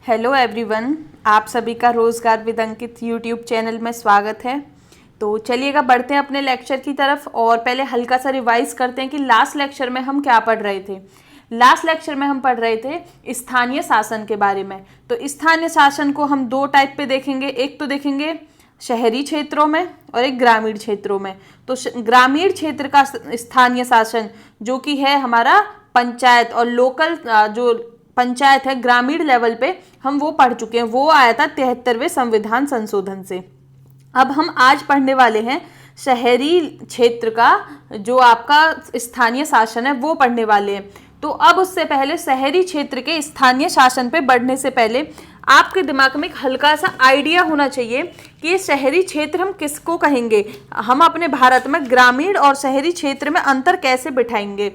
Hello everyone, आप सभी का रोजगार विद अंकित यूट्यूब चैनल में स्वागत है। तो चलिएगा बढ़ते हैं अपने लेक्चर की तरफ और पहले हल्का सा रिवाइज करते हैं कि लास्ट लेक्चर में हम क्या पढ़ रहे थे। लास्ट लेक्चर में हम पढ़ रहे थे स्थानीय शासन के बारे में। तो स्थानीय शासन को हम दो टाइप पे देखेंगे, एक तो देखेंगे शहरी क्षेत्रों में और एक ग्रामीण क्षेत्रों में। तो ग्रामीण क्षेत्र का स्थानीय शासन जो कि है हमारा पंचायत और लोकल जो पंचायत है ग्रामीण लेवल पे, हम वो पढ़ चुके हैं। वो आया था 73वें संविधान संशोधन से। अब हम आज पढ़ने वाले हैं शहरी क्षेत्र का जो आपका स्थानीय शासन है वो पढ़ने वाले हैं। तो अब उससे पहले शहरी क्षेत्र के स्थानीय शासन पे बढ़ने से पहले आपके दिमाग में एक हल्का सा आइडिया होना चाहिए कि ये शहरी क्षेत्र हम किसको कहेंगे। हम अपने भारत में ग्रामीण और शहरी क्षेत्र में अंतर कैसे बिठाएंगे।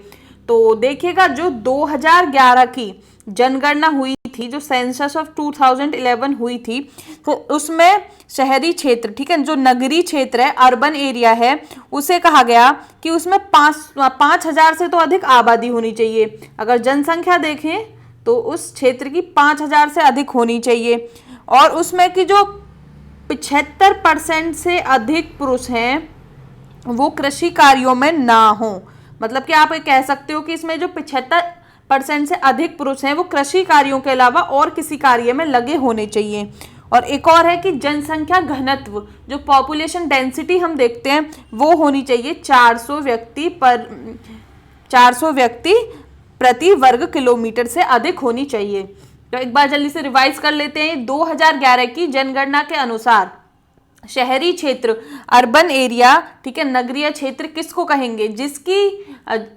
तो देखिएगा, जो 2011 की जनगणना हुई थी, जो सेंसस ऑफ 2011 हुई थी, तो उसमें शहरी क्षेत्र, ठीक है, जो नगरीय क्षेत्र है, अर्बन एरिया है, उसे कहा गया कि उसमें 5,000 से तो अधिक आबादी होनी चाहिए। अगर जनसंख्या देखें तो उस क्षेत्र की 5,000 से अधिक होनी चाहिए और उसमें की जो 75% से अधिक पुरुष हैं वो कृषि कार्यों में ना हो। मतलब कि आप ये कह सकते हो कि इसमें जो 75% से अधिक पुरुष हैं वो कृषि कार्यों के अलावा और किसी कार्य में लगे होने चाहिए। और एक और है कि जनसंख्या घनत्व, जो पॉपुलेशन डेंसिटी हम देखते हैं, वो होनी चाहिए 400 व्यक्ति प्रति वर्ग किलोमीटर से अधिक होनी चाहिए। तो एक बार जल्दी से रिवाइज कर लेते हैं। 2011 की जनगणना के अनुसार शहरी क्षेत्र, अर्बन एरिया, ठीक है, नगरीय क्षेत्र किसको कहेंगे? जिसकी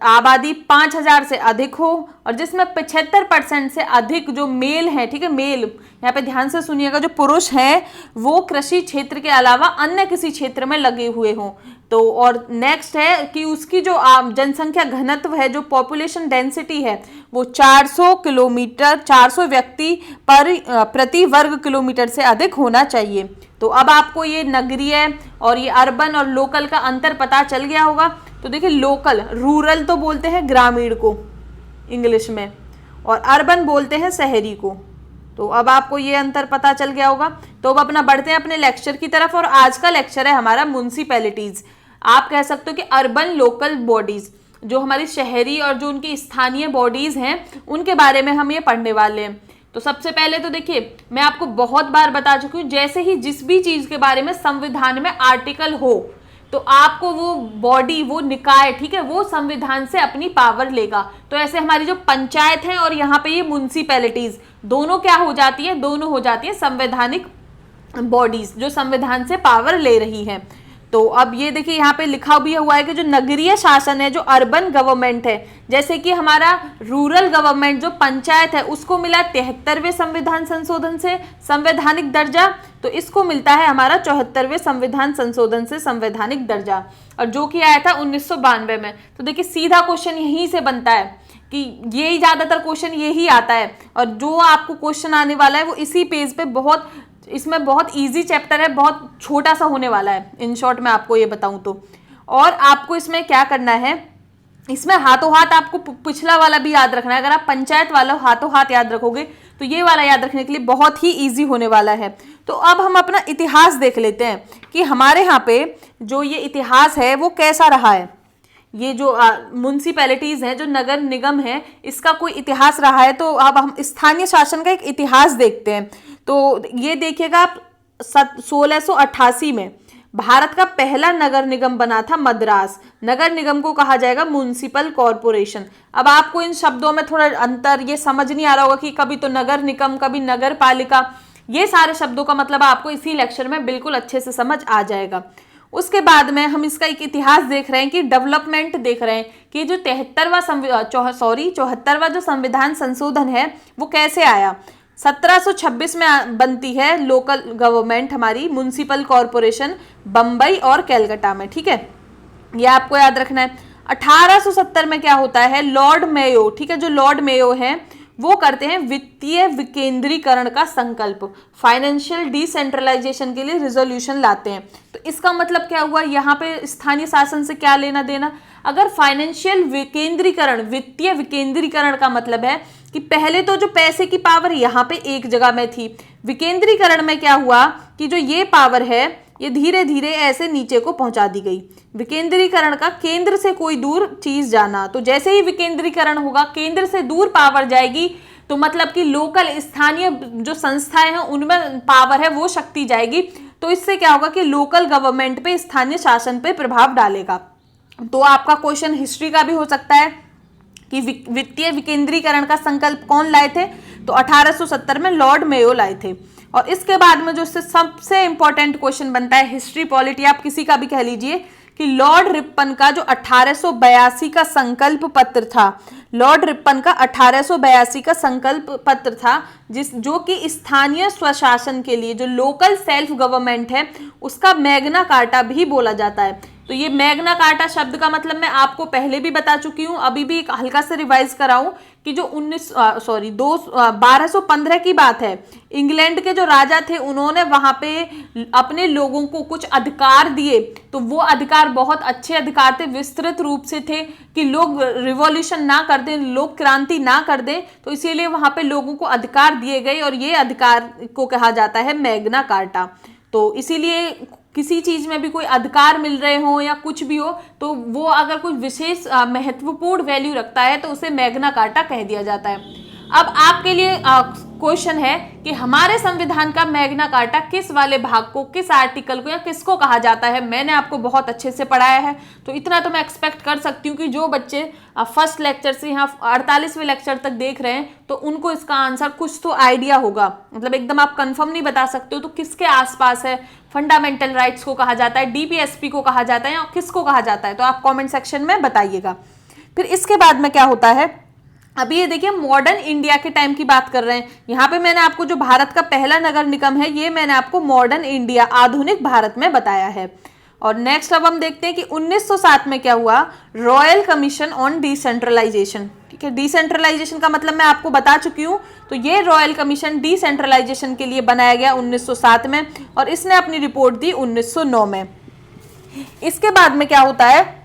आबादी 5,000 से अधिक हो और जिसमें 75% से अधिक जो मेल है, ठीक है, मेल, यहाँ पे ध्यान से सुनिएगा, जो पुरुष हैं वो कृषि क्षेत्र के अलावा अन्य किसी क्षेत्र में लगे हुए हों। तो और नेक्स्ट है कि उसकी जो जनसंख्या घनत्व है, जो पॉपुलेशन डेंसिटी है, वो 400 व्यक्ति प्रति वर्ग किलोमीटर से अधिक होना चाहिए। तो अब आपको ये नगरीय और ये अर्बन और लोकल का अंतर पता चल गया होगा। तो देखिए, लोकल, रूरल तो बोलते हैं ग्रामीण को इंग्लिश में, और अर्बन बोलते हैं शहरी को। तो अब आपको ये अंतर पता चल गया होगा। तो अब अपना बढ़ते हैं अपने लेक्चर की तरफ और आज का लेक्चर है हमारा म्युनिसिपैलिटीज। आप कह सकते हो कि अर्बन लोकल बॉडीज, जो हमारी शहरी और जो उनकी स्थानीय बॉडीज हैं उनके बारे में हम ये पढ़ने वाले हैं। तो सबसे पहले तो देखिए, मैं आपको बहुत बार बता चुकी हूँ, जैसे ही जिस भी चीज के बारे में संविधान में आर्टिकल हो तो आपको वो बॉडी, वो निकाय, ठीक है, वो संविधान से अपनी पावर लेगा। तो ऐसे हमारी जो पंचायत है और यहाँ पे ये म्युनिसिपैलिटीज, दोनों क्या हो जाती है? दोनों हो जाती है संवैधानिक बॉडीज जो संविधान से पावर ले रही है। तो अब ये देखिए, यहाँ पे लिखा भी हुआ है कि जो नगरीय शासन है, जो अर्बन गवर्नमेंट है, जैसे कि हमारा रूरल गवर्नमेंट जो पंचायत है, उसको मिला 73वें संविधान संशोधन से संवैधानिक दर्जा, तो इसको मिलता है हमारा 74वें संविधान संशोधन से संवैधानिक दर्जा, और जो कि आया था 1992 में। तो देखिए, सीधा क्वेश्चन यहीं से बनता है कि यही ज्यादातर क्वेश्चन यही आता है, और जो आपको क्वेश्चन आने वाला है वो इसी पेज पे बहुत, इसमें बहुत इजी चैप्टर है, बहुत छोटा सा होने वाला है। इन शॉर्ट मैं आपको ये बताऊं तो, और आपको इसमें क्या करना है, इसमें हाथों हाथ आपको पिछला वाला भी याद रखना है। अगर आप पंचायत वाला हाथों हाथ याद रखोगे तो ये वाला याद रखने के लिए बहुत ही इजी होने वाला है। तो अब हम अपना इतिहास देख लेते हैं कि हमारे यहाँ पे जो ये इतिहास है वो कैसा रहा है। ये जो म्युनिसिपैलिटीज हैं, जो नगर निगम है, इसका कोई इतिहास रहा है। तो अब हम स्थानीय शासन का एक इतिहास देखते हैं। तो ये देखिएगा, आप 1688 में भारत का पहला नगर निगम बना था मद्रास। नगर निगम को कहा जाएगा म्युनिसिपल कॉरपोरेशन। अब आपको इन शब्दों में थोड़ा अंतर ये समझ नहीं आ रहा होगा कि कभी तो नगर निगम, कभी नगर पालिका, ये सारे शब्दों का मतलब आपको इसी लेक्चर में बिल्कुल अच्छे से समझ आ जाएगा। उसके बाद में हम इसका एक इतिहास देख रहे हैं कि डेवलपमेंट देख रहे हैं कि जो 74वां जो संविधान संशोधन है वो कैसे आया। 1726 में बनती है लोकल गवर्नमेंट, हमारी म्युनिसिपल कॉरपोरेशन, बम्बई और कलकत्ता में, ठीक है, ये आपको याद रखना है। 1870 में क्या होता है, लॉर्ड मेयो, ठीक है, जो लॉर्ड मेयो है वो करते हैं वित्तीय विकेंद्रीकरण का संकल्प, फाइनेंशियल डिसेंट्रलाइजेशन के लिए रिजोल्यूशन लाते हैं। तो इसका मतलब क्या हुआ, यहाँ पे स्थानीय शासन से क्या लेना देना। अगर फाइनेंशियल विकेंद्रीकरण, वित्तीय विकेंद्रीकरण का मतलब है कि पहले तो जो पैसे की पावर यहाँ पे एक जगह में थी, विकेंद्रीकरण में क्या हुआ कि जो ये पावर है ये धीरे धीरे ऐसे नीचे को पहुंचा दी गई। विकेंद्रीकरण का केंद्र से कोई दूर चीज जाना, तो जैसे ही विकेंद्रीकरण होगा केंद्र से दूर पावर जाएगी, तो मतलब कि लोकल स्थानीय जो संस्थाएं हैं उनमें पावर है वो शक्ति जाएगी, तो इससे क्या होगा कि लोकल गवर्नमेंट पे, स्थानीय शासन पे प्रभाव डालेगा। तो आपका क्वेश्चन हिस्ट्री का भी हो सकता है कि वित्तीय विकेंद्रीकरण का संकल्प कौन लाए थे, तो 1870 में लॉर्ड मेयो लाए थे। और इसके बाद में जो इससे सबसे इंपॉर्टेंट क्वेश्चन बनता है हिस्ट्री पॉलिटी, आप किसी का भी कह लीजिए, कि लॉर्ड रिपन का जो 1882 का संकल्प पत्र था, लॉर्ड रिपन का 1882 का संकल्प पत्र था, जो कि स्थानीय स्वशासन के लिए, जो लोकल सेल्फ गवर्नमेंट है, उसका मैग्ना कार्टा भी बोला जाता है। तो ये मैग्ना कार्टा शब्द का मतलब मैं आपको पहले भी बता चुकी हूँ, अभी भी एक हल्का से रिवाइज कराऊं कि जो 1215 की बात है, इंग्लैंड के जो राजा थे उन्होंने वहां पे अपने लोगों को कुछ अधिकार दिए, तो वो अधिकार बहुत अच्छे अधिकार थे, विस्तृत रूप से थे कि लोग रिवॉल्यूशन ना कर दें, लोग क्रांति ना कर दें, तो इसीलिए वहां पे लोगों को अधिकार दिए गए और ये अधिकार को कहा जाता है मैग्ना कार्टा। तो इसीलिए किसी चीज में भी कोई अधिकार मिल रहे हो या कुछ भी हो, तो वो अगर कोई विशेष महत्वपूर्ण वैल्यू रखता है तो उसे मैग्ना कार्टा कह दिया जाता है। अब आपके लिए क्वेश्चन है कि हमारे संविधान का मैग्ना कार्टा किस वाले भाग को, किस आर्टिकल को या किसको कहा जाता है। मैंने आपको बहुत अच्छे से पढ़ाया है, तो इतना तो मैं एक्सपेक्ट कर सकती हूँ कि जो बच्चे फर्स्ट लेक्चर से यहाँ 48वें लेक्चर तक देख रहे हैं तो उनको इसका आंसर कुछ तो आइडिया होगा। मतलब एकदम आप कंफर्म नहीं बता सकते हो तो किसके आसपास है, फंडामेंटल राइट्स को कहा जाता है, डीपीएसपी को कहा जाता है या किसको कहा जाता है, तो आप कॉमेंट सेक्शन में बताइएगा। फिर इसके बाद में क्या होता है, अभी ये देखिए मॉडर्न इंडिया के टाइम की बात कर रहे हैं। यहाँ पे मैंने आपको जो भारत का पहला नगर निगम है ये मैंने आपको मॉडर्न इंडिया, आधुनिक भारत में बताया है। और नेक्स्ट अब हम देखते हैं कि 1907 में क्या हुआ, रॉयल कमीशन ऑन डिसेंट्रलाइजेशन। ठीक है, डिसेंट्रलाइजेशन का मतलब मैं आपको बता चुकी हूँ, तो ये रॉयल कमीशन डिसेंट्रलाइजेशन के लिए बनाया गया 1907 में और इसने अपनी रिपोर्ट दी 1909 में। इसके बाद में क्या होता है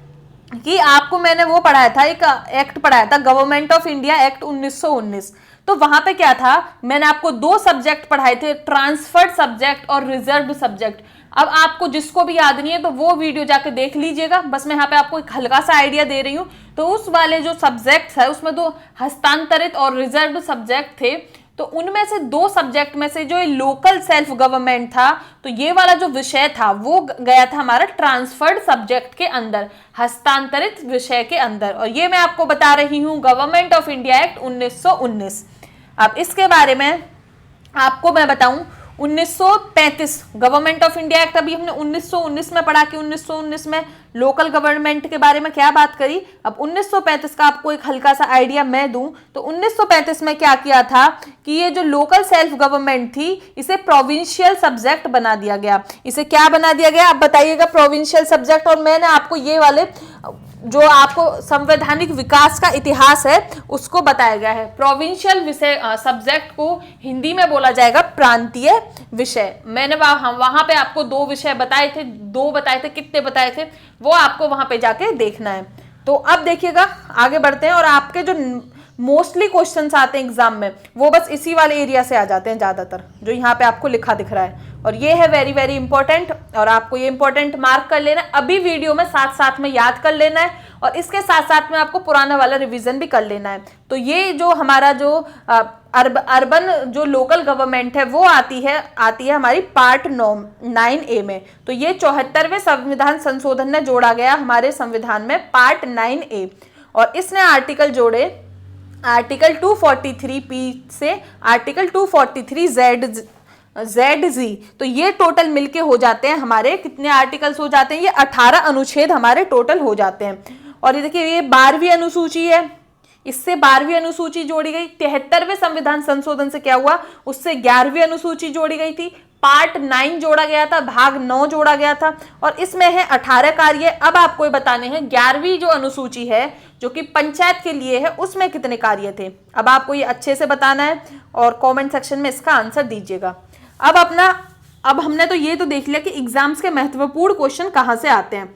कि आपको मैंने वो पढ़ाया था, एक एक्ट पढ़ाया था, गवर्नमेंट ऑफ इंडिया एक्ट 1919। तो वहां पे क्या था, मैंने आपको दो सब्जेक्ट पढ़ाए थे, ट्रांसफर्ड सब्जेक्ट और रिजर्व्ड सब्जेक्ट। अब आपको जिसको भी याद नहीं है तो वो वीडियो जाके देख लीजिएगा, बस मैं यहाँ पे आपको एक हल्का सा आइडिया दे रही हूँ। तो उस वाले जो सब्जेक्ट है उसमें दो हस्तांतरित और रिजर्व्ड सब्जेक्ट थे, तो उनमें से दो सब्जेक्ट में से जो लोकल सेल्फ गवर्नमेंट था, तो ये वाला जो विषय था वो गया था हमारा ट्रांसफर्ड सब्जेक्ट के अंदर, हस्तांतरित विषय के अंदर। और ये मैं आपको बता रही हूँ गवर्नमेंट ऑफ इंडिया एक्ट 1919। अब इसके बारे में आपको मैं बताऊं 1935 गवर्नमेंट ऑफ इंडिया एक्ट, अभी हमने 1919 में पढ़ा कि 1919 में लोकल गवर्नमेंट के बारे में क्या बात करी। अब 1935 का आपको एक हल्का सा आइडिया मैं दूं तो 1935 में क्या किया था कि ये जो लोकल सेल्फ गवर्नमेंट थी इसे प्रोविंशियल सब्जेक्ट बना दिया गया। इसे क्या बना दिया गया, आप बताइएगा, प्रोविंशियल सब्जेक्ट। और मैंने आपको ये वाले जो आपको संवैधानिक विकास का इतिहास है उसको बताया गया है। प्रोविंशियल विषय सब्जेक्ट को हिंदी में बोला जाएगा प्रांतीय विषय। मैंने वहां पे आपको दो विषय बताए थे, कितने बताए थे वो आपको वहां पे जाके देखना है। तो अब देखिएगा आगे बढ़ते हैं, और आपके जो मोस्टली क्वेश्चंस आते हैं एग्जाम में वो बस इसी वाले एरिया से आ जाते हैं ज्यादातर, जो यहाँ पे आपको लिखा दिख रहा है। और ये है वेरी वेरी इंपॉर्टेंट, और आपको ये इंपॉर्टेंट मार्क कर लेना है, अभी वीडियो में साथ साथ में याद कर लेना है, और इसके साथ साथ में आपको पुराना वाला रिवीजन भी कर लेना है। तो ये जो हमारा जो अर्बन जो लोकल गवर्नमेंट है वो आती है हमारी पार्ट 9A में। तो ये 74वें संविधान संशोधन ने जोड़ा गया हमारे संविधान में पार्ट 9A, और इसने आर्टिकल जोड़े आर्टिकल 243P से आर्टिकल 243ZZ। तो ये टोटल मिलके हो जाते हैं हमारे कितने आर्टिकल्स हो जाते हैं, ये 18 अनुच्छेद हमारे टोटल हो जाते हैं। और ये देखिए ये 12वीं अनुसूची है, इससे 12वीं अनुसूची जोड़ी गई। 73वें संविधान संशोधन से क्या हुआ, उससे 11वीं अनुसूची जोड़ी गई थी, पार्ट 9 जोड़ा गया था, भाग 9 जोड़ा गया था, और इसमें है 18 कार्य। अब आपको ये बताने हैं 11वीं जो अनुसूची है जो कि पंचायत के लिए है उसमें कितने कार्य थे। अब आपको ये अच्छे से बताना है और कमेंट सेक्शन में इसका आंसर दीजिएगा। अब हमने तो ये तो देख लिया कि एग्जाम्स के महत्वपूर्ण क्वेश्चन कहाँ से आते हैं,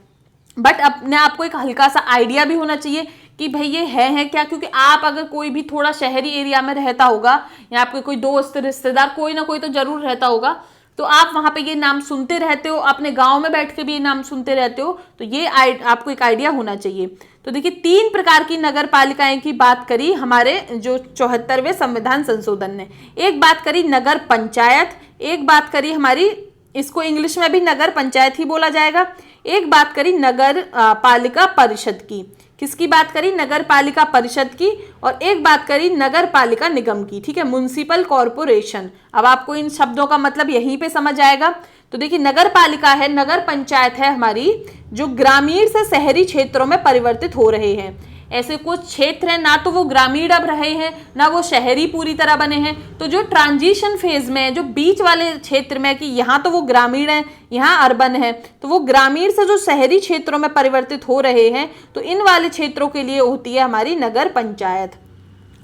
बट अपने आपको एक हल्का सा आइडिया भी होना चाहिए कि भाई ये है क्या, क्योंकि आप अगर कोई भी थोड़ा शहरी एरिया में रहता होगा या आपके कोई दोस्त रिश्तेदार कोई ना कोई तो जरूर रहता होगा, तो आप वहां पे ये नाम सुनते रहते हो, अपने गांव में बैठ के भी ये नाम सुनते रहते हो, तो ये आपको एक आइडिया होना चाहिए। तो देखिए 3 प्रकार की नगर पालिकाएं की बात करी हमारे जो 74वें संविधान संशोधन ने। एक बात करी नगर पंचायत, एक बात करी हमारी, इसको इंग्लिश में भी नगर पंचायत ही बोला जाएगा, एक बात करी नगर पालिका परिषद की। किसकी बात करी? नगर पालिका परिषद की। और एक बात करी नगर पालिका निगम की, ठीक है, म्युनिसिपल कॉर्पोरेशन। अब आपको इन शब्दों का मतलब यहीं पे समझ आएगा। तो देखिए नगर पालिका है, नगर पंचायत है हमारी जो ग्रामीण से शहरी क्षेत्रों में परिवर्तित हो रहे हैं। ऐसे कुछ क्षेत्र हैं ना तो वो ग्रामीण अब रहे हैं ना वो शहरी पूरी तरह बने हैं, तो जो ट्रांजिशन फेज में है, जो बीच वाले क्षेत्र में कि यहाँ तो वो ग्रामीण है यहाँ अर्बन है, तो वो ग्रामीण से जो शहरी क्षेत्रों में परिवर्तित हो रहे हैं, तो इन वाले क्षेत्रों के लिए होती है हमारी नगर पंचायत।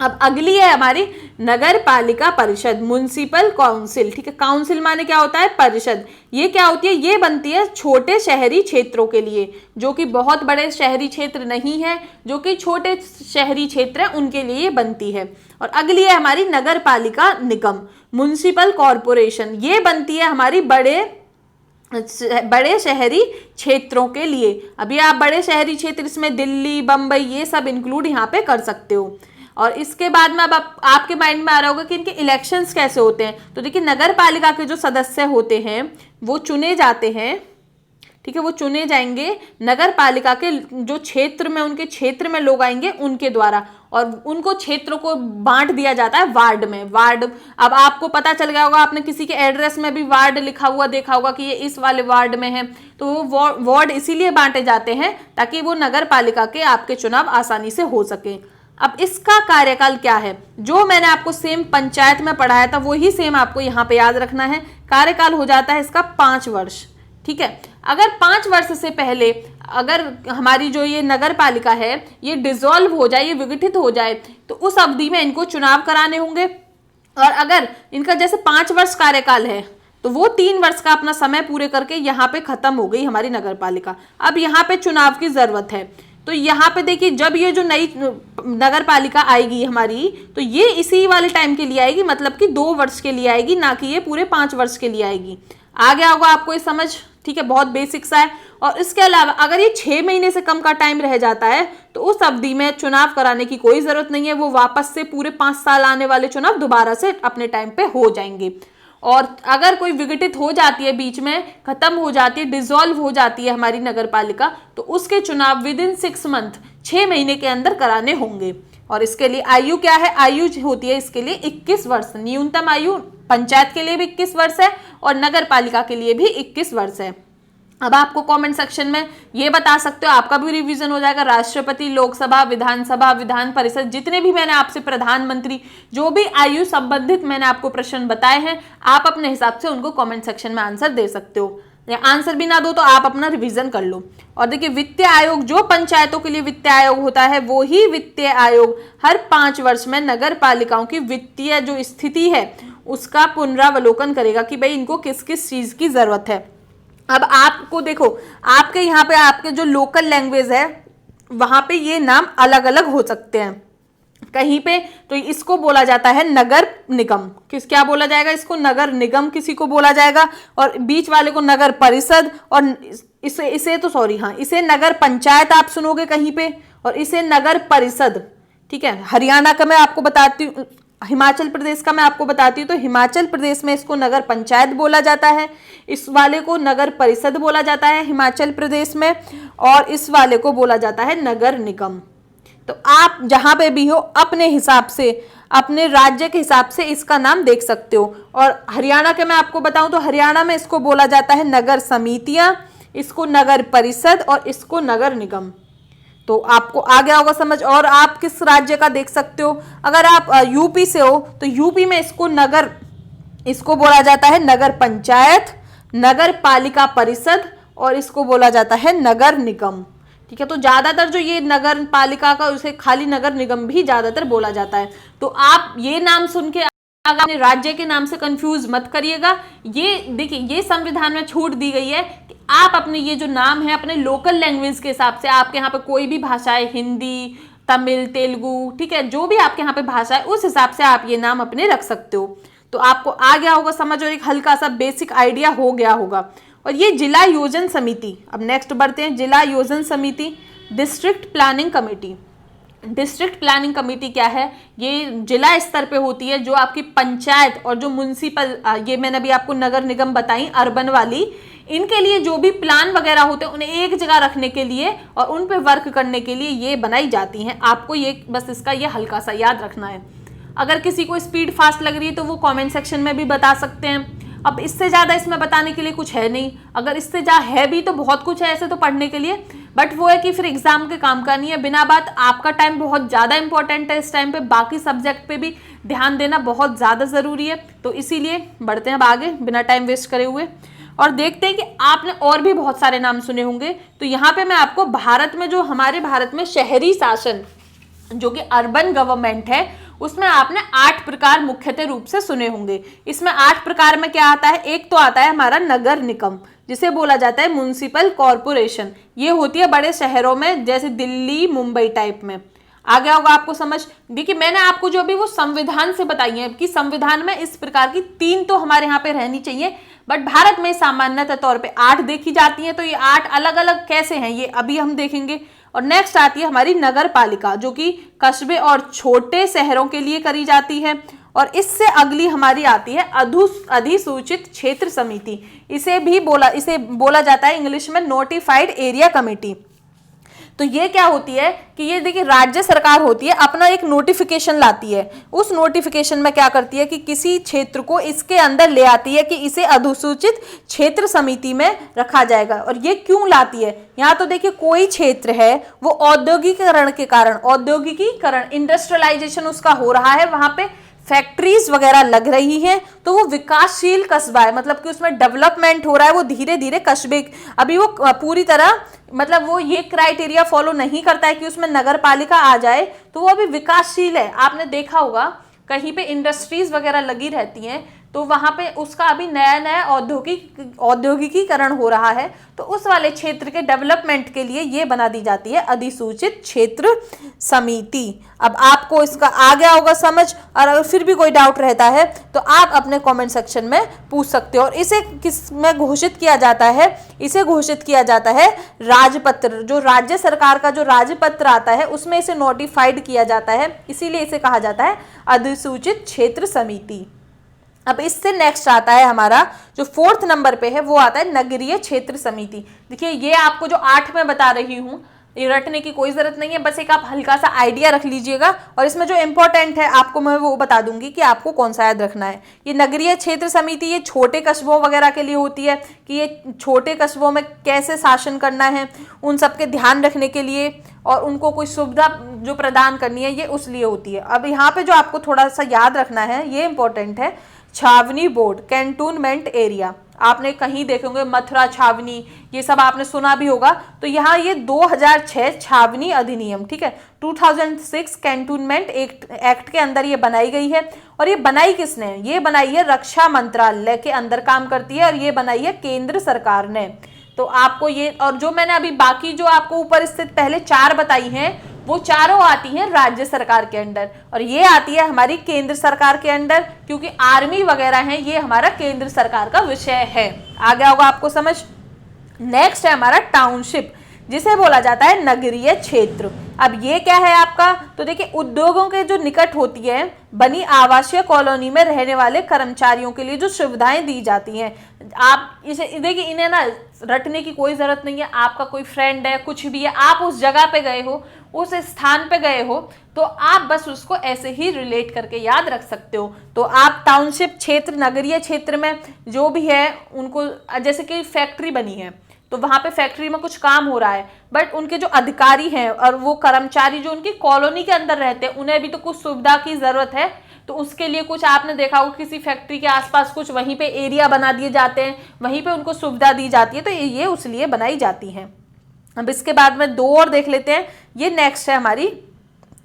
अब अगली है हमारी नगर पालिका परिषद, म्युनिसिपल काउंसिल, ठीक है। काउंसिल माने क्या होता है? परिषद। ये क्या होती है? ये बनती है छोटे शहरी क्षेत्रों के लिए, जो कि बहुत बड़े शहरी क्षेत्र नहीं है, जो कि छोटे शहरी क्षेत्र हैं उनके लिए बनती है। और अगली है हमारी नगर पालिका निगम, म्युनिसिपल कॉर्पोरेशन। ये बनती है हमारी बड़े शहरी क्षेत्रों के लिए। अभी आप बड़े शहरी क्षेत्र इसमें दिल्ली, बम्बई ये सब इंक्लूड यहाँ पे कर सकते हो। और इसके बाद में अब आपके माइंड में आ रहा होगा कि इनके इलेक्शंस कैसे होते हैं। तो देखिए नगर पालिका के जो सदस्य होते हैं वो चुने जाते हैं, ठीक है, वो चुने जाएंगे नगर पालिका के जो क्षेत्र में, उनके क्षेत्र में लोग आएंगे उनके द्वारा, और उनको क्षेत्रों को बांट दिया जाता है वार्ड में। वार्ड, अब आपको पता चल गया होगा, आपने किसी के एड्रेस में भी वार्ड लिखा हुआ देखा होगा कि ये इस वाले वार्ड में है, तो वो वार्ड इसीलिए बांटे जाते हैं ताकि वो नगर पालिका के आपके चुनाव आसानी से हो सके। अब इसका कार्यकाल क्या है? जो मैंने आपको सेम पंचायत में पढ़ाया था वही सेम आपको यहाँ पे याद रखना है। कार्यकाल हो जाता है इसका 5 वर्ष, ठीक है। अगर 5 वर्ष से पहले अगर हमारी जो ये नगर पालिका है ये डिसॉल्व हो जाए, ये विघटित हो जाए, तो उस अवधि में इनको चुनाव कराने होंगे। और अगर इनका जैसे 5 वर्ष कार्यकाल है तो वो 3 वर्ष का अपना समय पूरे करके यहाँ पे खत्म हो गई हमारी नगर पालिका। अब यहाँ पे चुनाव की जरूरत है, तो यहाँ पे देखिए जब ये जो नई नगर पालिका आएगी हमारी, तो ये इसी वाले टाइम के लिए आएगी, मतलब कि 2 वर्ष के लिए आएगी, ना कि ये पूरे 5 वर्ष के लिए आएगी। आ गया होगा आपको ये समझ, ठीक है, बहुत बेसिक सा है। और इसके अलावा अगर ये 6 महीने से कम का टाइम रह जाता है तो उस अवधि में चुनाव कराने की कोई जरूरत नहीं है, वो वापस से पूरे 5 साल आने वाले चुनाव दोबारा से अपने टाइम पे हो जाएंगे। और अगर कोई विघटित हो जाती है, बीच में खत्म हो जाती है, डिसॉल्व हो जाती है हमारी नगर पालिका, तो उसके चुनाव विद इन 6 मंथ, 6 महीने के अंदर कराने होंगे। और इसके लिए आयु क्या है? आयु होती है इसके लिए 21 वर्ष। न्यूनतम आयु पंचायत के लिए भी 21 वर्ष है और नगर पालिका के लिए भी 21 वर्ष है। अब आपको कमेंट सेक्शन में ये बता सकते हो, आपका भी रिवीजन हो जाएगा। राष्ट्रपति, लोकसभा, विधानसभा, विधान परिषद, जितने भी मैंने आपसे प्रधानमंत्री, जो भी आयु संबंधित मैंने आपको प्रश्न बताए हैं, आप अपने हिसाब से उनको कमेंट सेक्शन में आंसर दे सकते हो। या आंसर भी ना दो तो आप अपना रिवीजन कर लो। और देखिए वित्तीय आयोग, जो पंचायतों के लिए वित्तीय आयोग होता है, वो ही वित्तीय आयोग हर 5 वर्ष में नगर पालिकाओं की वित्तीय जो स्थिति है उसका पुनरावलोकन करेगा कि भाई इनको किस किस चीज की जरूरत है। अब आपको देखो, आपके यहाँ पे आपके जो लोकल लैंग्वेज है वहां पे ये नाम अलग अलग हो सकते हैं। कहीं पे तो इसको बोला जाता है नगर निगम, क्या बोला जाएगा इसको? नगर निगम किसी को बोला जाएगा, और बीच वाले को नगर परिषद, और इसे नगर पंचायत आप सुनोगे कहीं पे, और इसे नगर परिषद, ठीक है। हरियाणा का मैं आपको बताती हूँ, हिमाचल प्रदेश का मैं आपको बताती हूँ, तो हिमाचल प्रदेश में इसको नगर पंचायत बोला जाता है, इस वाले को नगर परिषद बोला जाता है हिमाचल प्रदेश में, और इस वाले को बोला जाता है नगर निगम। तो आप जहां पे भी हो अपने हिसाब से, अपने राज्य के हिसाब से इसका नाम देख सकते हो। और हरियाणा के मैं आपको बताऊं तो हरियाणा में इसको बोला जाता है नगर समितियां, इसको नगर परिषद और इसको नगर निगम। तो आपको आ गया होगा समझ। और आप किस राज्य का देख सकते हो, अगर आप यूपी से हो तो यूपी में इसको बोला जाता है नगर पंचायत, नगर पालिका परिषद, और इसको बोला जाता है नगर निगम, ठीक है। तो ज्यादातर जो ये नगर पालिका का, उसे खाली नगर निगम भी ज्यादातर बोला जाता है। तो आप ये नाम सुन के अपने राज्य के नाम से कंफ्यूज मत करिएगा। ये देखिए, ये संविधान में छूट दी गई है कि आप अपने ये जो नाम है अपने लोकल लैंग्वेज के हिसाब से, आपके यहाँ पे कोई भी भाषा है, हिंदी, तमिल, तेलुगु, ठीक है, जो भी आपके यहाँ पे भाषा है उस हिसाब से आप ये नाम अपने रख सकते हो। तो आपको आ गया होगा समझ और एक हल्का सा बेसिक आइडिया हो गया होगा। और ये जिला योजना समिति, अब नेक्स्ट बढ़ते हैं, जिला योजना समिति, district planning committee. District planning committee क्या है? ये जिला स्तर पे होती है, जो आपकी पंचायत और जो म्युनिसिपल, ये मैंने अभी आपको नगर निगम बताई अर्बन वाली, इनके लिए जो भी प्लान वगैरह होते हैं उन्हें एक जगह रखने के लिए और उन पे वर्क करने के लिए ये बनाई जाती हैं। आपको ये बस इसका ये हल्का सा याद रखना है। अगर किसी को स्पीड फास्ट लग रही है तो वो कमेंट सेक्शन में भी बता सकते हैं। अब इससे ज़्यादा इसमें बताने के लिए कुछ है नहीं, अगर इससे ज़्यादा है भी तो बहुत कुछ है ऐसे तो पढ़ने के लिए, बट वो है कि फिर एग्जाम के काम का नहीं है। बिना बात आपका टाइम बहुत ज़्यादा इंपॉर्टेंट है इस टाइम पे, बाकी सब्जेक्ट पे भी ध्यान देना बहुत ज़्यादा ज़रूरी है। तो इसीलिए बढ़ते हैं अब आगे बिना टाइम वेस्ट करे हुए और देखते हैं कि आपने और भी बहुत सारे नाम सुने होंगे। तो यहाँ पे मैं आपको भारत में, जो हमारे भारत में शहरी शासन जो कि अर्बन गवर्नमेंट है, उसमें आपने 8 प्रकार मुख्यतः रूप से सुने होंगे। इसमें 8 प्रकार में क्या आता है? एक तो आता है हमारा नगर निगम, जिसे बोला जाता है म्युनिसिपल कॉरपोरेशन। ये होती है बड़े शहरों में जैसे दिल्ली, मुंबई टाइप में। आ गया होगा आपको समझ। देखिए मैंने आपको जो अभी वो संविधान से बताई है कि संविधान में इस प्रकार की 3 तो हमारे यहाँ पे रहनी चाहिए, बट भारत में सामान्यतः तौर पे 8 देखी जाती हैं। तो ये 8 अलग अलग कैसे हैं ये अभी हम देखेंगे। और नेक्स्ट आती है हमारी नगर पालिका, जो कि कस्बे और छोटे शहरों के लिए करी जाती है। और इससे अगली हमारी आती है अधिसूचित क्षेत्र समिति। इसे बोला जाता है इंग्लिश में नोटिफाइड एरिया कमेटी। तो ये क्या होती है कि ये देखिए राज्य सरकार होती है, अपना एक नोटिफिकेशन लाती है। उस नोटिफिकेशन में क्या करती है कि किसी क्षेत्र को इसके अंदर ले आती है कि इसे अधिसूचित क्षेत्र समिति में रखा जाएगा। और ये क्यों लाती है? यहाँ तो देखिए कोई क्षेत्र है वो औद्योगिकीकरण के कारण, इंडस्ट्रियलाइजेशन उसका हो रहा है, वहां पे फैक्ट्रीज वगैरह लग रही हैं, तो वो विकासशील कस्बा है, मतलब कि उसमें डेवलपमेंट हो रहा है, वो धीरे धीरे कस्बे, अभी वो पूरी तरह मतलब वो ये क्राइटेरिया फॉलो नहीं करता है कि उसमें नगर पालिका आ जाए, तो वो अभी विकासशील है। आपने देखा होगा कहीं पे इंडस्ट्रीज वगैरह लगी रहती हैं तो वहां पे उसका अभी नया नया औद्योगिकीकरण हो रहा है, तो उस वाले क्षेत्र के डेवलपमेंट के लिए ये बना दी जाती है अधिसूचित क्षेत्र समिति। अब आपको इसका आ गया होगा समझ, और अगर फिर भी कोई डाउट रहता है तो आप अपने कमेंट सेक्शन में पूछ सकते हो। और इसे किस में घोषित किया जाता है? इसे घोषित किया जाता है राजपत्र, जो राज्य सरकार का जो राजपत्र आता है उसमें इसे नोटिफाइड किया जाता है, इसीलिए इसे कहा जाता है अधिसूचित क्षेत्र समिति। अब इससे नेक्स्ट आता है हमारा जो 4th नंबर पे है, वो आता है नगरीय क्षेत्र समिति। देखिए ये आपको जो 8 में बता रही हूँ, ये रटने की कोई जरूरत नहीं है, बस एक आप हल्का सा आइडिया रख लीजिएगा। और इसमें जो इंपॉर्टेंट है आपको मैं वो बता दूंगी कि आपको कौन सा याद रखना है। ये नगरीय क्षेत्र समिति ये छोटे कस्बों वगैरह के लिए होती है कि ये छोटे कस्बों में कैसे शासन करना है, उन सबके ध्यान रखने के लिए और उनको कोई सुविधा जो प्रदान करनी है, ये उस लिए होती है। अब यहाँ पे जो आपको थोड़ा सा याद रखना है, ये इंपॉर्टेंट है, छावनी बोर्ड, कैंटोनमेंट एरिया। आपने कहीं देखेंगे मथुरा छावनी, ये सब आपने सुना भी होगा। तो यहाँ ये 2006 छावनी अधिनियम, ठीक है, 2006 कैंटोनमेंट एक्ट के अंदर ये बनाई गई है। और ये बनाई किसने? ये बनाई है रक्षा मंत्रालय के अंदर काम करती है, और ये बनाई है केंद्र सरकार ने। तो आपको ये, और जो मैंने अभी बाकी जो आपको ऊपर स्थित पहले 4 बताई हैं, वो चारों आती हैं राज्य सरकार के अंडर, और ये आती है हमारी केंद्र सरकार के अंडर, क्योंकि आर्मी वगैरह हैं, ये हमारा केंद्र सरकार का विषय है। आ गया होगा आपको समझ। नेक्स्ट है हमारा टाउनशिप, जिसे बोला जाता है नगरीय क्षेत्र। अब ये क्या है आपका? तो देखिए उद्योगों के जो निकट होती है बनी आवासीय कॉलोनी में रहने वाले कर्मचारियों के लिए जो सुविधाएं दी जाती हैं, आप इसे देखिए, इन्हें ना रटने की कोई जरूरत नहीं है। आपका कोई फ्रेंड है, कुछ भी है, आप उस जगह पे गए हो, उस स्थान पे गए हो, तो आप बस उसको ऐसे ही रिलेट करके याद रख सकते हो। तो आप टाउनशिप क्षेत्र, नगरीय क्षेत्र में जो भी है उनको, जैसे कि फैक्ट्री बनी है तो वहां पे फैक्ट्री में कुछ काम हो रहा है, बट उनके जो अधिकारी हैं और वो कर्मचारी जो उनकी कॉलोनी के अंदर रहते हैं, उन्हें भी तो कुछ सुविधा की जरूरत है। तो उसके लिए कुछ आपने देखा होगा किसी फैक्ट्री के आसपास कुछ वहीं पे एरिया बना दिए जाते हैं, वहीं पे उनको सुविधा दी जाती है, तो ये उस लिए बनाई जाती हैं। अब इसके बाद में 2 और देख लेते हैं। ये नेक्स्ट है हमारी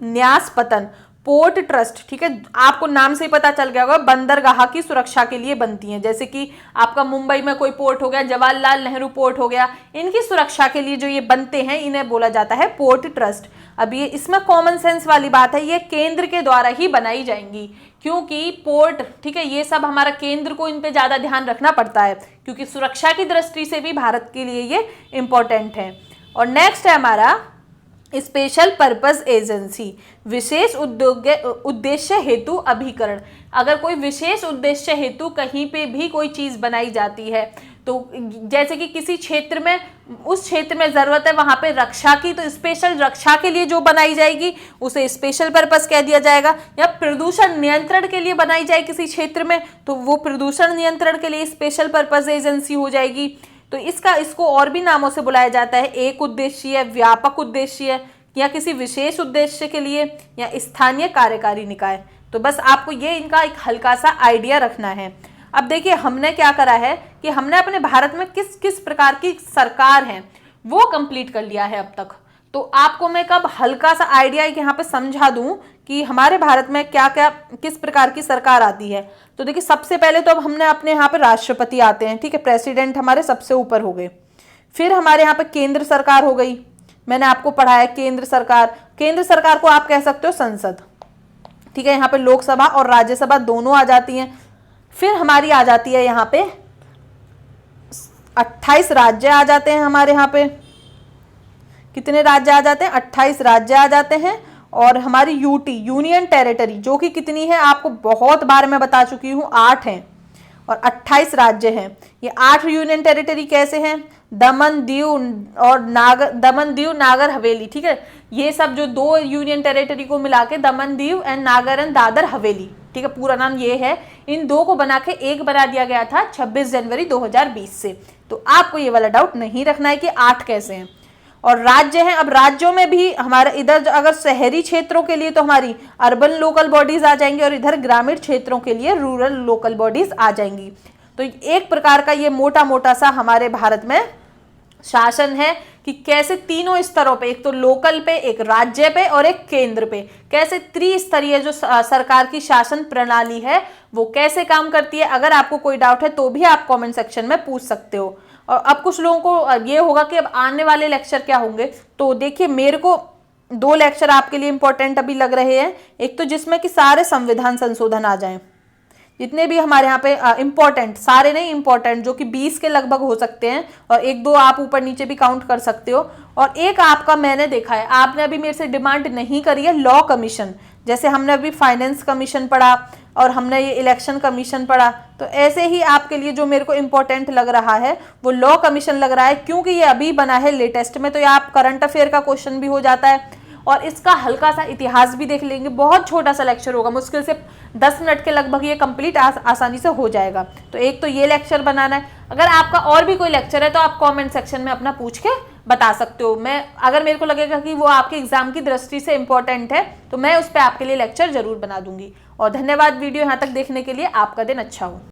न्यास पतन, पोर्ट ट्रस्ट, ठीक है, आपको नाम से ही पता चल गया होगा, बंदरगाह की सुरक्षा के लिए बनती हैं। जैसे कि आपका मुंबई में कोई पोर्ट हो गया, जवाहरलाल नेहरू पोर्ट हो गया, इनकी सुरक्षा के लिए जो ये बनते हैं इन्हें बोला जाता है पोर्ट ट्रस्ट। अब ये इसमें कॉमन सेंस वाली बात है, ये केंद्र के द्वारा ही बनाई जाएंगी, क्योंकि पोर्ट, ठीक है, ये सब हमारा केंद्र को इन पे ज्यादा ध्यान रखना पड़ता है, क्योंकि सुरक्षा की दृष्टि से भी भारत के लिए ये इंपॉर्टेंट है। और नेक्स्ट है हमारा स्पेशल पर्पस एजेंसी, विशेष उद्देश्य हेतु अभिकरण। अगर कोई विशेष उद्देश्य हेतु कहीं पे भी कोई चीज बनाई जाती है, तो जैसे कि किसी क्षेत्र में, उस क्षेत्र में जरूरत है वहां पे रक्षा की, तो स्पेशल रक्षा के लिए जो बनाई जाएगी उसे स्पेशल पर्पस कह दिया जाएगा। या प्रदूषण नियंत्रण के लिए बनाई जाए किसी क्षेत्र में, तो वो प्रदूषण नियंत्रण के लिए स्पेशल पर्पस एजेंसी हो जाएगी। तो इसको और भी नामों से बुलाया जाता है, एक उद्देश्य, व्यापक उद्देश्य, या किसी विशेष उद्देश्य के लिए, या स्थानीय कार्यकारी निकाय। तो बस आपको ये इनका एक हल्का सा आइडिया रखना है। अब देखिए हमने क्या करा है कि हमने अपने भारत में किस किस प्रकार की सरकार है वो कंप्लीट कर लिया है अब तक। तो आपको मैं कब हल्का सा आइडिया यहाँ पे समझा दूं कि हमारे भारत में क्या क्या किस प्रकार की सरकार आती है। तो देखिए सबसे पहले तो अब हमने अपने यहाँ पे राष्ट्रपति आते हैं, ठीक है, प्रेसिडेंट हमारे सबसे ऊपर हो गए। फिर हमारे यहाँ पे केंद्र सरकार हो गई, मैंने आपको पढ़ाया केंद्र सरकार। केंद्र सरकार को आप कह सकते हो संसद, ठीक है, यहाँ पे लोकसभा और राज्यसभा दोनों आ जाती हैं। फिर हमारी आ जाती है यहाँ पे 28 राज्य आ जाते हैं हमारे यहाँ पे। कितने राज्य आ जाते हैं? 28 राज्य आ जाते हैं। और हमारी यूटी, यूनियन टेरिटरी, जो कि कितनी है आपको बहुत बार मैं बता चुकी हूँ, 8 हैं और 28 राज्य हैं। ये 8 यूनियन टेरिटरी कैसे हैं? दमन दीव और नागर हवेली, ठीक है, ये सब जो 2 यूनियन टेरिटरी को मिला के दमन दीव एंड नागर एंड दादर हवेली, ठीक है, पूरा नाम ये है। इन 2 को बना के एक बना दिया गया था 26 जनवरी 2020 से। तो आपको ये वाला डाउट नहीं रखना है कि 8 कैसे हैं। और राज्य हैं, अब राज्यों में भी हमारा इधर अगर शहरी क्षेत्रों के लिए तो हमारी अर्बन लोकल बॉडीज आ जाएंगी, और इधर ग्रामीण क्षेत्रों के लिए रूरल लोकल बॉडीज आ जाएंगी। तो एक प्रकार का ये मोटा मोटा सा हमारे भारत में शासन है कि कैसे तीनों स्तरों पे, एक तो लोकल पे, एक राज्य पे और एक केंद्र पे, कैसे त्रिस्तरीय जो सरकार की शासन प्रणाली है वो कैसे काम करती है। अगर आपको कोई डाउट है तो भी आप कमेंट सेक्शन में पूछ सकते हो। और अब कुछ लोगों को ये होगा कि अब आने वाले लेक्चर क्या होंगे, तो देखिए मेरे को 2 लेक्चर आपके लिए इंपॉर्टेंट अभी लग रहे हैं। एक तो जिसमें कि सारे संविधान संशोधन आ जाएं, जितने भी हमारे यहाँ पे इंपॉर्टेंट, सारे नहीं इंपॉर्टेंट, जो कि 20 के लगभग हो सकते हैं, और 1-2 आप ऊपर नीचे भी काउंट कर सकते हो। और एक आपका मैंने देखा है, आपने अभी मेरे से डिमांड नहीं करी है, लॉ कमीशन। जैसे हमने अभी फाइनेंस कमीशन पढ़ा और हमने ये इलेक्शन कमीशन पढ़ा, तो ऐसे ही आपके लिए जो मेरे को इंपॉर्टेंट लग रहा है वो लॉ कमीशन लग रहा है, क्योंकि ये अभी बना है लेटेस्ट में। तो ये आप करंट अफेयर का क्वेश्चन भी हो जाता है और इसका हल्का सा इतिहास भी देख लेंगे। बहुत छोटा सा लेक्चर होगा, मुश्किल से 10 मिनट के लगभग ये कंप्लीट आसानी से हो जाएगा। तो एक तो ये लेक्चर बनाना है। अगर आपका और भी कोई लेक्चर है तो आप कमेंट सेक्शन में अपना पूछ के बता सकते हो। मैं अगर मेरे को लगेगा कि वो आपके एग्जाम की दृष्टि से इंपॉर्टेंट है तो मैं उस पर आपके लिए लेक्चर जरूर बना दूंगी। और धन्यवाद वीडियो यहाँ तक देखने के लिए। आपका दिन अच्छा हो।